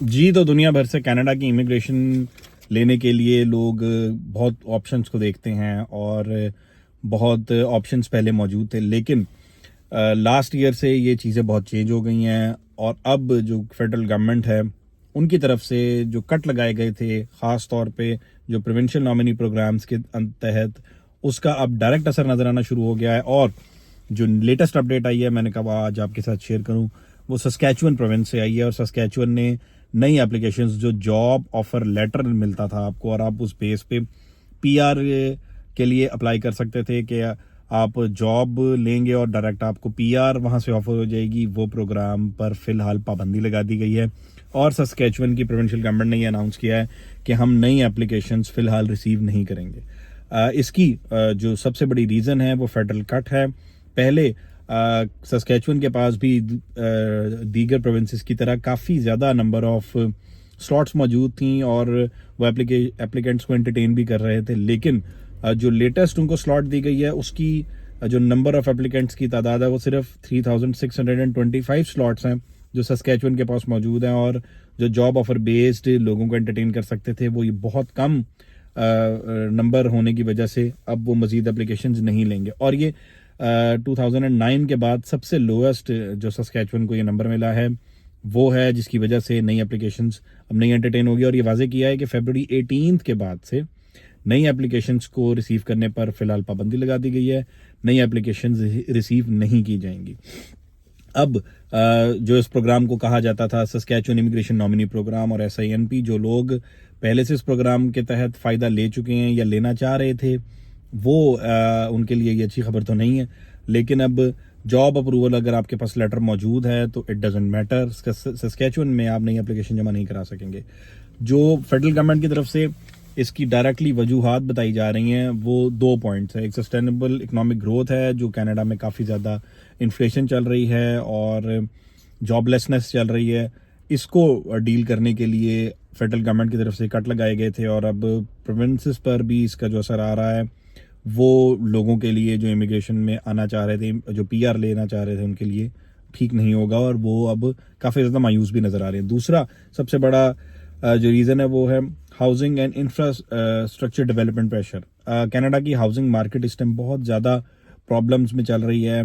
जी, तो दुनिया भर से कनाडा की इमिग्रेशन लेने के लिए लोग बहुत ऑप्शंस को देखते हैं और बहुत ऑप्शंस पहले मौजूद थे, लेकिन लास्ट ईयर से ये चीज़ें बहुत चेंज हो गई हैं और अब जो फेडरल गवर्नमेंट है, उनकी तरफ से जो कट लगाए गए थे, ख़ास तौर पे जो प्रोविंशियल नॉमिनी प्रोग्राम्स के तहत, उसका अब डायरेक्ट असर नज़र आना शुरू हो गया है। और जो लेटेस्ट अपडेट आई है, मैंने कहा आज आपके साथ शेयर करूं, वो सस्कैचुअन प्रोविंस से आई है और सस्कैचुअन ने नई एप्लीकेशंस, जो जॉब ऑफर लेटर मिलता था आपको और आप उस बेस पे पीआर के लिए अप्लाई कर सकते थे कि आप जॉब लेंगे और डायरेक्ट आपको पीआर वहां से ऑफर हो जाएगी, वो प्रोग्राम पर फिलहाल पाबंदी लगा दी गई है। और सस्कैचुअन की प्रोविंशियल गवर्नमेंट ने ये अनाउंस किया है कि हम नई एप्लीकेशंस फिलहाल रिसीव नहीं करेंगे। इसकी जो सबसे बड़ी रीज़न है वो फेडरल कट है। पहले सस्कैचुअन के पास भी दीगर प्रोविंसेस की तरह काफ़ी ज़्यादा नंबर ऑफ स्लॉट्स मौजूद थी और वो एप्लीकेंट्स को एंटरटेन भी कर रहे थे, लेकिन जो लेटेस्ट उनको स्लॉट दी गई है उसकी जो नंबर ऑफ एप्लीकेंट्स की तादाद है वो सिर्फ 3625 स्लॉट्स हैं जो सस्कैचुअन के पास मौजूद हैं। और जो जॉब ऑफर बेस्ड लोगों को एंटरटेन कर सकते थे वो ये बहुत कम नंबर होने की वजह से अब वो मजीद एप्लीकेशन नहीं लेंगे। और ये 2009 के बाद सबसे लोएस्ट जो सस्कैचुअन को ये नंबर मिला है वो है, जिसकी वजह से नई एप्लीकेशंस अब नहीं एंटरटेन होगी। और ये वाजे किया है कि फरवरी 18 के बाद से नई एप्लीकेशंस को रिसीव करने पर फिलहाल पाबंदी लगा दी गई है, नई एप्लीकेशंस रिसीव नहीं की जाएंगी। अब जो इस प्रोग्राम को कहा जाता था सस्कैचुअन इमिग्रेशन नॉमिनी प्रोग्राम और SINP, जो लोग पहले से इस प्रोग्राम के तहत फ़ायदा ले चुके हैं या लेना चाह रहे थे, वो उनके लिए ये अच्छी खबर तो नहीं है। लेकिन अब जॉब अप्रूवल अगर आपके पास लेटर मौजूद है तो इट डजेंट मैटर, सस्कैचुअन में आप नई एप्लीकेशन जमा नहीं करा सकेंगे। जो फेडरल गवर्नमेंट की तरफ से इसकी डायरेक्टली वजूहात बताई जा रही हैं वो 2 पॉइंट्स है। एक सस्टेनेबल इकोनॉमिक ग्रोथ है, जो कनाडा में काफ़ी ज़्यादा इन्फ्लेशन चल रही है और जॉबलेसनेस चल रही है, इसको डील करने के लिए फेडरल गवर्नमेंट की तरफ से कट लगाए गए थे और अब प्रोविंसेस पर भी इसका जो असर आ रहा है वो लोगों के लिए जो इमिग्रेशन में आना चाह रहे थे, जो पीआर लेना चाह रहे थे, उनके लिए ठीक नहीं होगा और वो अब काफ़ी ज़्यादा मायूस भी नज़र आ रहे हैं। दूसरा सबसे बड़ा जो रीज़न है वो है housing and infrastructure development pressure. Canada की हाउसिंग मार्केट इस टाइम बहुत ज़्यादा प्रॉब्लम्स में चल रही है।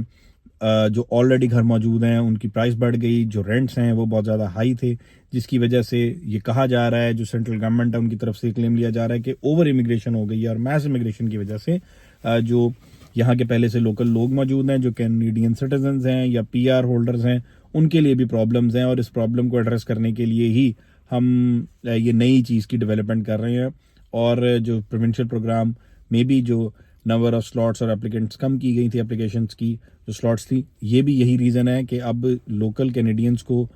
जो ऑलरेडी घर मौजूद हैं उनकी प्राइस बढ़ गई, जो रेंट्स हैं वो बहुत ज़्यादा हाई थे, जिसकी वजह से ये कहा जा रहा है, जो सेंट्रल गवर्नमेंट है उनकी तरफ से क्लेम लिया जा रहा है कि ओवर इमिग्रेशन हो गई है और मैस इमिग्रेशन की वजह से जो यहाँ के पहले से लोकल लोग मौजूद हैं, जो कैनेडियन सिटीजन्स हैं या पीआर होल्डर्स हैं, उनके लिए भी प्रॉब्लम्स हैं। और इस प्रॉब्लम को एड्रेस करने के लिए ही हम ये नई चीज़ की डेवलपमेंट कर रहे हैं। और जो प्रोविंशियल प्रोग्राम में भी जो नंबर ऑफ स्लॉट्स और एप्लीकेंट्स कम की गई थी, एप्लीकेशंस की जो स्लॉट्स थी, ये भी यही रीज़न है कि अब लोकल कैनेडियंस को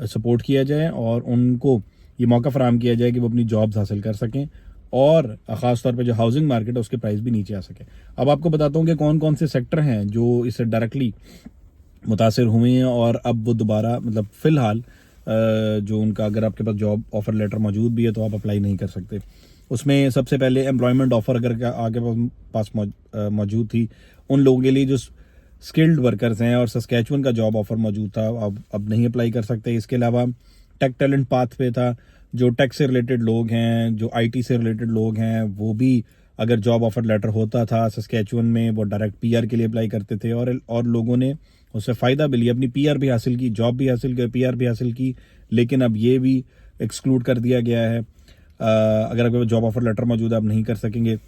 सपोर्ट किया जाए और उनको ये मौका फराहम किया जाए कि वो अपनी जॉब्स हासिल कर सकें और ख़ास तौर पे जो हाउसिंग मार्केट है उसके प्राइस भी नीचे आ सके। अब आपको बताता हूँ कि कौन कौन से सेक्टर हैं जो इससे डायरेक्टली मुतासिर हुए हैं और अब वो दोबारा, मतलब फ़िलहाल जो उनका अगर आपके पास जॉब ऑफर लेटर मौजूद भी है तो आप अप्लाई नहीं कर सकते। उसमें सबसे पहले एम्प्लॉयमेंट ऑफर अगर आगे पास मौजूद थी उन लोगों के लिए जो स्किल्ड वर्कर्स हैं और सस्कैचुअन का जॉब ऑफर मौजूद था, अब नहीं अप्लाई कर सकते। इसके अलावा टेक टैलेंट पाथ पे था, जो टेक से रिलेटेड लोग हैं, जो IT से रिलेटेड लोग हैं, वो भी अगर जॉब ऑफर लेटर होता था सस्कैचुअन में वो डायरेक्ट पीआर के लिए अप्लाई करते थे और लोगों ने उससे फ़ायदा भी लिया, अपनी पीआर भी हासिल की, जॉब भी हासिल की, पीआर भी हासिल की। लेकिन अब ये भी एक्सक्लूड कर दिया गया है, अगर आपके पास जॉब ऑफर लेटर मौजूद है आप नहीं कर सकेंगे।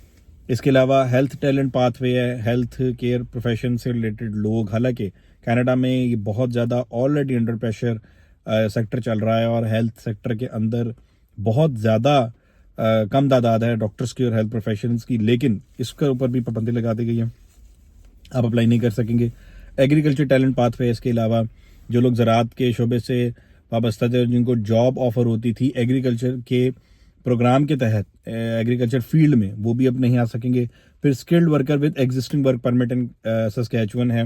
इसके अलावा हेल्थ टैलेंट पाथवे है, हेल्थ केयर प्रोफेशन से रिलेटेड लोग, हालांकि कनाडा में ये बहुत ज़्यादा ऑलरेडी अंडर प्रेशर सेक्टर चल रहा है और हेल्थ सेक्टर के अंदर बहुत ज़्यादा कम तादाद है डॉक्टर्स की और हेल्थ प्रोफेशनल्स की, लेकिन इसके ऊपर भी पाबंदी लगा दी गई है, आप अप्लाई नहीं कर सकेंगे। एग्रीकल्चर टैलेंट पाथवे, इसके अलावा जो लोग ज़राअत के शोबे से वाबस्ता थे, जिनको जॉब ऑफर होती थी एग्रीकल्चर के प्रोग्राम के तहत एग्रीकल्चर फील्ड में, वो भी अब नहीं आ सकेंगे। फिर skilled worker with existing work permit in Saskatchewan है,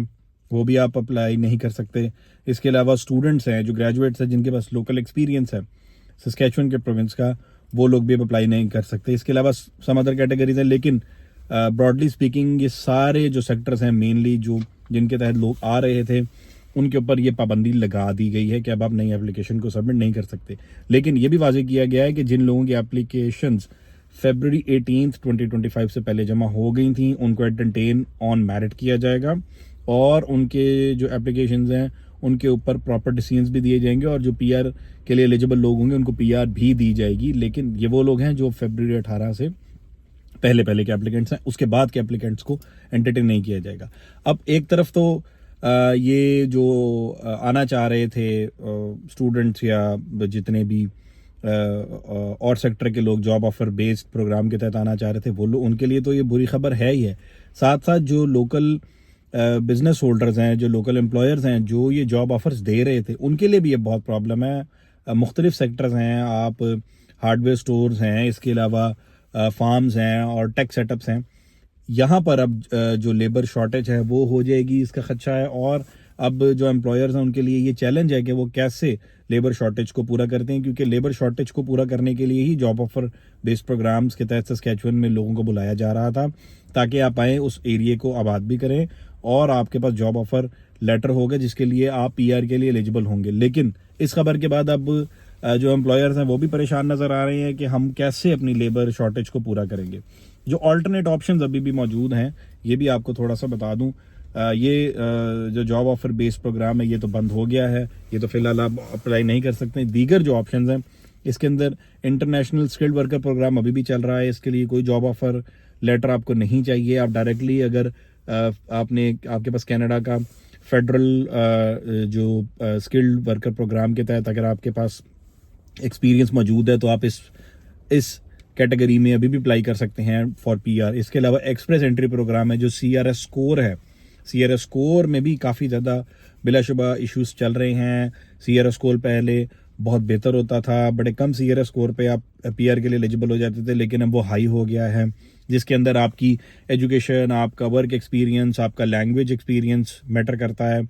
वो भी आप अप्लाई नहीं कर सकते। इसके अलावा स्टूडेंट्स हैं, जो ग्रेजुएट्स हैं, जिनके पास लोकल एक्सपीरियंस है सस्कैचुअन के प्रोविंस का, वो लोग भी अब अप्लाई नहीं कर सकते। इसके अलावा सम अदर कैटेगरीज हैं, लेकिन ब्रॉडली स्पीकिंग ये सारे जो सेक्टर्स हैं मेनली जो जिनके तहत लोग आ रहे थे उनके ऊपर ये पाबंदी लगा दी गई है कि अब आप नई एप्लीकेशन को सबमिट नहीं कर सकते। लेकिन ये भी वाजे किया गया है कि जिन लोगों की एप्लीकेशंस February 18th 2025 से पहले जमा हो गई थी उनको एंटरटेन ऑन मेरिट किया जाएगा और उनके जो एप्लीकेशंस हैं उनके ऊपर प्रॉपर डिसीजंस भी दिए जाएंगे और जो पीआर के लिए एलिजिबल लोग होंगे उनको पीआर भी दी जाएगी। लेकिन ये वो लोग हैं जो February 18 से पहले के एप्लीकेंट्स हैं, उसके बाद के एप्लीकेंट्स को एंटरटेन नहीं किया जाएगा। अब एक तरफ तो ये जो आना चाह रहे थे स्टूडेंट्स या जितने भी और सेक्टर के लोग जॉब ऑफर बेस्ड प्रोग्राम के तहत आना चाह रहे थे वो लोग, उनके लिए तो ये बुरी खबर है ही है। साथ साथ जो लोकल बिजनेस होल्डर्स हैं, जो लोकल एम्प्लॉयर्स हैं, जो ये जॉब ऑफर्स दे रहे थे, उनके लिए भी ये बहुत प्रॉब्लम है। मुख्तलिफ सेक्टर्स हैं, आप हार्डवेयर स्टोर्स हैं, इसके अलावा फार्म्स हैं और टेक सेटअप्स हैं। यहाँ पर अब जो लेबर शॉर्टेज है वो हो जाएगी, इसका खदशा है। और अब जो एम्प्लॉयर्स हैं उनके लिए ये चैलेंज है कि वो कैसे लेबर शॉर्टेज को पूरा करते हैं, क्योंकि लेबर शॉर्टेज को पूरा करने के लिए ही जॉब ऑफर बेस्ड प्रोग्राम्स के तहत सस्कैचुअन में लोगों को बुलाया जा रहा था ताकि आप आएँ, उस एरिया को आबाद भी करें और आपके पास जॉब ऑफर लेटर होगा जिसके लिए आप पीआर के लिए एलिजिबल होंगे। लेकिन इस खबर के बाद अब जो एम्प्लॉयर्स हैं वो भी परेशान नजर आ रहे हैं कि हम कैसे अपनी लेबर शॉर्टेज को पूरा करेंगे। जो ऑल्टरनेट ऑप्शंस अभी भी मौजूद हैं ये भी आपको थोड़ा सा बता दूं। ये जो जॉब ऑफर बेस्ड प्रोग्राम है ये तो बंद हो गया है, ये तो फिलहाल आप अप्लाई नहीं कर सकते। दीगर जो ऑप्शंस हैं इसके अंदर इंटरनेशनल स्किल्ड वर्कर प्रोग्राम अभी भी चल रहा है, इसके लिए कोई जॉब ऑफर लेटर आपको नहीं चाहिए। आप डायरेक्टली अगर आपके पास कनाडा का फेडरल जो स्किल्ड वर्कर प्रोग्राम के तहत अगर आपके पास एक्सपीरियंस मौजूद है तो आप इस कैटेगरी में अभी भी अप्लाई कर सकते हैं फॉर पीआर। इसके अलावा एक्सप्रेस एंट्री प्रोग्राम है जो सीआरएस स्कोर है, सीआरएस स्कोर में भी काफ़ी ज़्यादा बिलाशुबा इश्यूज चल रहे हैं। सीआरएस स्कोर पहले बहुत बेहतर होता था, बड़े कम सीआरएस स्कोर पे आप पीआर के लिए एलिजिबल हो जाते थे, लेकिन अब वो हाई हो गया है जिसके अंदर आपकी एजुकेशन, आपका वर्क एक्सपीरियंस, आपका लैंग्वेज एक्सपीरियंस मैटर करता है।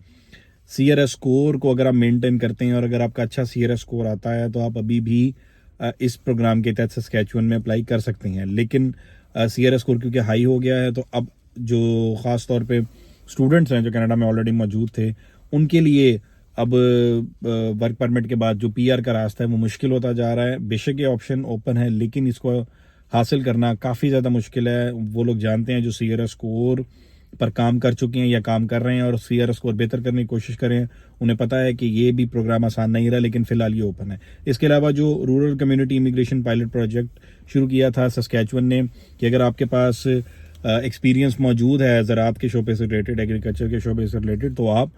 सीआरएस स्कोर को अगर आप मेंटेन करते हैं और अगर आपका अच्छा सीआरएस स्कोर आता है तो आप अभी भी इस प्रोग्राम के तहत सस्कैचुअन में अप्लाई कर सकते हैं। लेकिन सीआरएस स्कोर क्योंकि हाई हो गया है तो अब जो ख़ास तौर पे स्टूडेंट्स हैं जो कनाडा में ऑलरेडी मौजूद थे उनके लिए अब वर्क परमिट के बाद जो पीआर का रास्ता है वो मुश्किल होता जा रहा है। बेशक ये ऑप्शन ओपन है लेकिन इसको हासिल करना काफ़ी ज़्यादा मुश्किल है। वो लोग जानते हैं जो सीआरएस स्कोर पर काम कर चुके हैं या काम कर रहे हैं और सीआरएस स्कोर बेहतर करने की कोशिश करें, उन्हें पता है कि ये भी प्रोग्राम आसान नहीं रहा, लेकिन फिलहाल ये ओपन है। इसके अलावा जो rural community immigration pilot project शुरू किया था सस्कैचुअन ने कि अगर आपके पास एक्सपीरियंस मौजूद है ज़राअत के शोबे से रिलेटेड, एग्रीकल्चर के शोबे से रिलेटेड, तो आप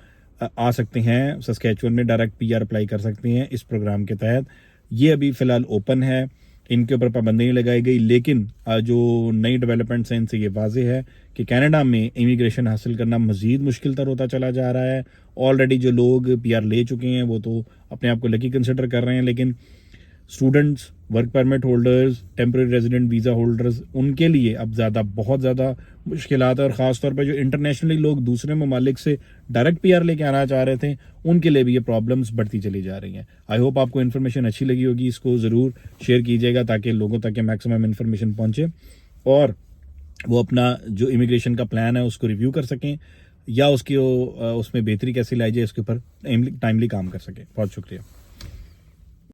आ सकते हैं सस्कैचुअन में, डायरेक्ट पीआर अप्लाई कर सकते हैं इस प्रोग्राम के तहत। ये अभी फ़िलहाल ओपन है, इनके ऊपर पाबंदी नहीं लगाई गई। लेकिन जो नई डेवलपमेंट्स हैं इनसे ये वाज़ेह है कि कनाडा में इमिग्रेशन हासिल करना मज़ीद मुश्किल तर होता चला जा रहा है। ऑलरेडी जो लोग पीआर ले चुके हैं वो तो अपने आप को लकी कंसिडर कर रहे हैं, लेकिन students, work permit holders, temporary resident visa holders, उनके लिए अब बहुत ज़्यादा मुश्किलात है। और ख़ास तौर पर जो इंटरनेशनली लोग दूसरे ममालिक से डायरेक्ट पीआर लेके आना चाह रहे थे उनके लिए भी ये प्रॉब्लम्स बढ़ती चली जा रही हैं। आई होप आपको इन्फॉर्मेशन अच्छी लगी होगी, इसको ज़रूर शेयर कीजिएगा ताकि लोगों तक मैक्सिमम इन्फॉर्मेशन पहुँचे और वो अपना जो इमिग्रेशन का प्लान है उसको रिव्यू कर सकें या उसमें बेहतरी कैसे लाई जाए इसके ऊपर टाइमली काम कर सकें। बहुत शुक्रिया।